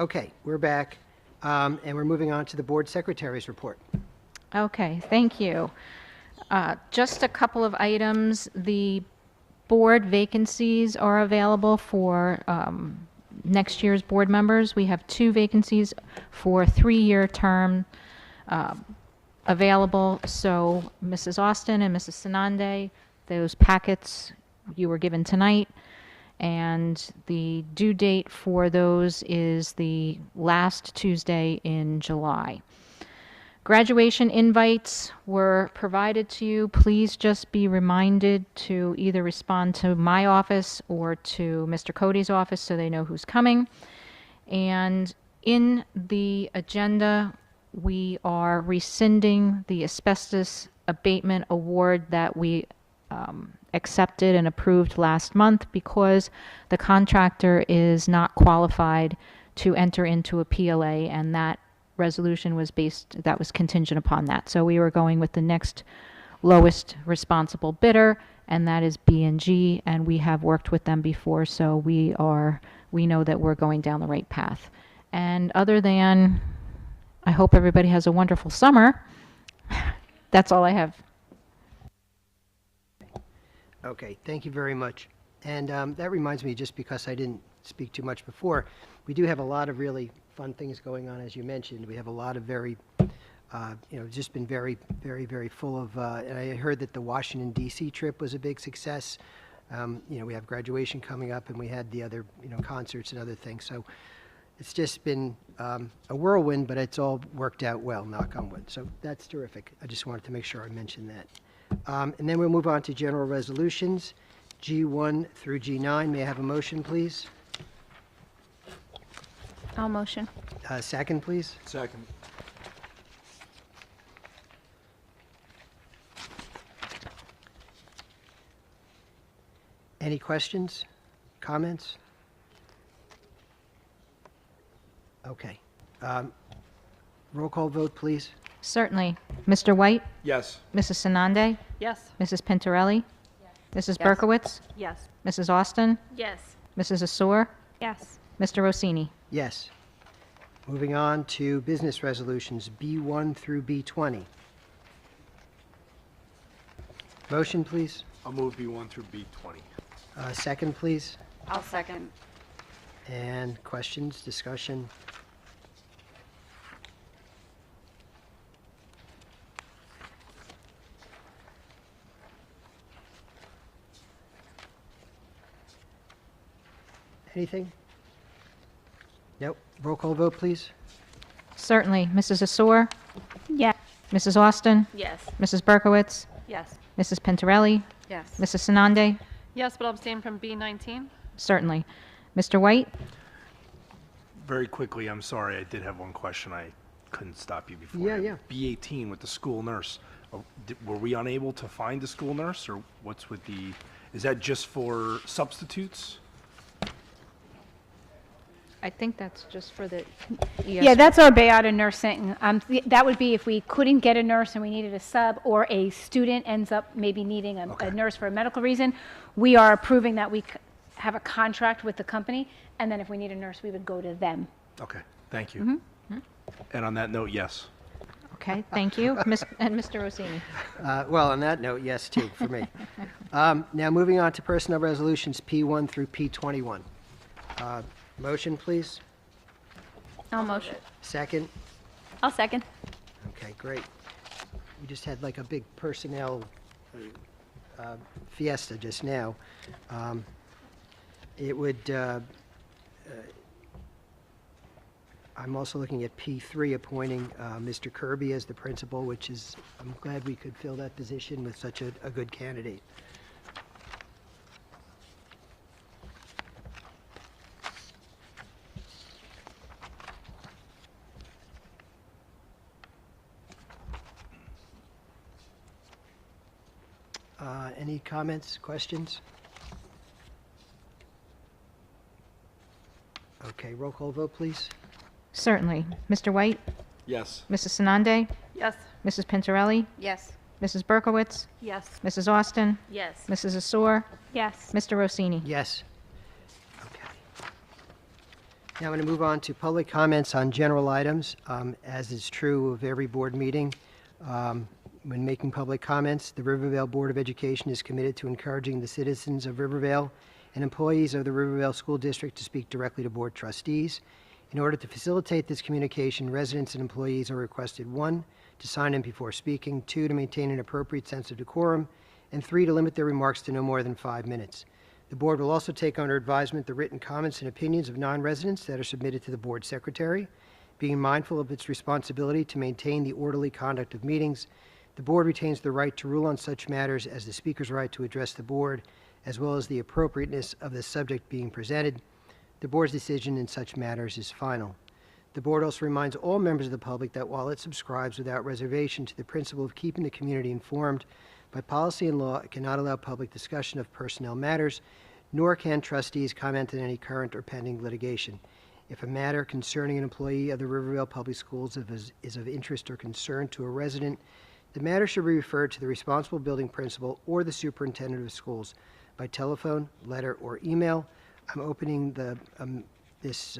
Okay, we're back, and we're moving on to the board secretary's report. Okay, thank you. Just a couple of items. The board vacancies are available for next year's board members. We have 2 vacancies for 3-year term available. So Mrs. Austin and Mrs. Sanande, those packets you were given tonight. And the due date for those is the last Tuesday in July. Graduation invites were provided to you. Please just be reminded to either respond to my office or to Mr. Cody's office so they know who's coming. And in the agenda, we are rescinding the asbestos abatement award that we accepted and approved last month because the contractor is not qualified to enter into a PLA, and that resolution was contingent upon that. So we were going with the next lowest responsible bidder, and that is B&G, and we have worked with them before, so we know that we're going down the right path. And other than, I hope everybody has a wonderful summer. That's all I have. Okay, thank you very much. And that reminds me, just because I didn't speak too much before, we do have a lot of really fun things going on, as you mentioned. We have a lot of very, just been very, very, very full of, and I heard that the Washington, D.C. trip was a big success. We have graduation coming up, and we had the other, concerts and other things. So it's just been a whirlwind, but it's all worked out well, knock on wood. So that's terrific. I just wanted to make sure I mentioned that. And then we'll move on to general resolutions, G1 through G9. May I have a motion, please? I'll motion. Second, please. Second. Any questions, comments? Okay. Roll call vote, please. Certainly. Mr. White? Yes. Mrs. Sanande? Yes. Mrs. Pintarelli? Mrs. Berkowitz? Yes. Mrs. Austin? Yes. Mrs. Asor? Yes. Mr. Rossini? Yes. Moving on to business resolutions, B1 through B20. Motion, please. I'll move B1 through B20. Second, please. I'll second. And questions, discussion? Anything? Nope. Roll call vote, please. Certainly. Mrs. Asor? Yes. Mrs. Austin? Yes. Mrs. Berkowitz? Yes. Mrs. Pintarelli? Yes. Mrs. Sanande? Yes, but I'll abstain from B19. Certainly. Mr. White? Very quickly, I'm sorry, I did have one question. I couldn't stop you before. Yeah. B18 with the school nurse. Were we unable to find a school nurse, or what's with is that just for substitutes? I think that's just for the ES. Yeah, that's our Bayada nursing. That would be if we couldn't get a nurse and we needed a sub, or a student ends up maybe needing a nurse for a medical reason. We are approving that we have a contract with the company, and then if we need a nurse, we would go to them. Okay, thank you. And on that note, yes. Okay, thank you. And Mr. Rossini? Well, on that note, yes, too, for me. Now, moving on to personnel resolutions, P1 through P21. Motion, please. I'll motion. Second. I'll second. Okay, great. We just had like a big personnel fiesta just now. It would, I'm also looking at P3, appointing Mr. Kirby as the principal, which is, I'm glad we could fill that position with such a good candidate. Any comments, questions? Okay, roll call vote, please. Certainly. Mr. White? Yes. Mrs. Sanande? Yes. Mrs. Pintarelli? Yes. Mrs. Berkowitz? Yes. Mrs. Austin? Yes. Mrs. Asor? Yes. Mr. Rossini? Yes. Okay. Now I'm going to move on to public comments on general items. As is true of every board meeting, when making public comments, the Rivervale Board of Education is committed to encouraging the citizens of Rivervale and employees of the Rivervale School District to speak directly to board trustees. In order to facilitate this communication, residents and employees are requested, 1, to sign in before speaking, 2, to maintain an appropriate sense of decorum, and 3, to limit their remarks to no more than 5 minutes. The board will also take under advisement the written comments and opinions of non-residents that are submitted to the board secretary. Being mindful of its responsibility to maintain the orderly conduct of meetings, the board retains the right to rule on such matters as the speaker's right to address the board, as well as the appropriateness of the subject being presented. The board's decision in such matters is final. The board also reminds all members of the public that while it subscribes without reservation to the principle of keeping the community informed, by policy and law, it cannot allow public discussion of personnel matters, nor can trustees comment on any current or pending litigation. If a matter concerning an employee of the Rivervale Public Schools is of interest or concern to a resident, the matter should be referred to the responsible building principal or the superintendent of schools by telephone, letter, or email. I'm opening this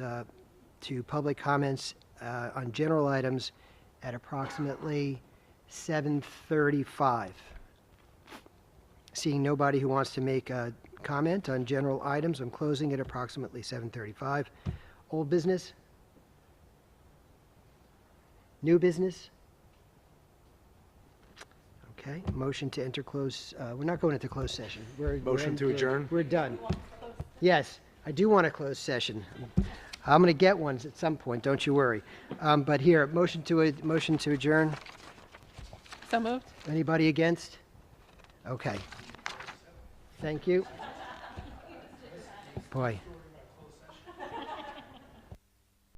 to public comments on general items at approximately 7:35. Seeing nobody who wants to make a comment on general items, I'm closing at approximately 7:35. Old business? New business? Okay, motion to enter close, we're not going into closed session. Motion to adjourn? We're done. Yes, I do want a closed session. I'm going to get one at some point, don't you worry. But here, motion to adjourn. So moved. Anybody against? Okay. Thank you. Boy.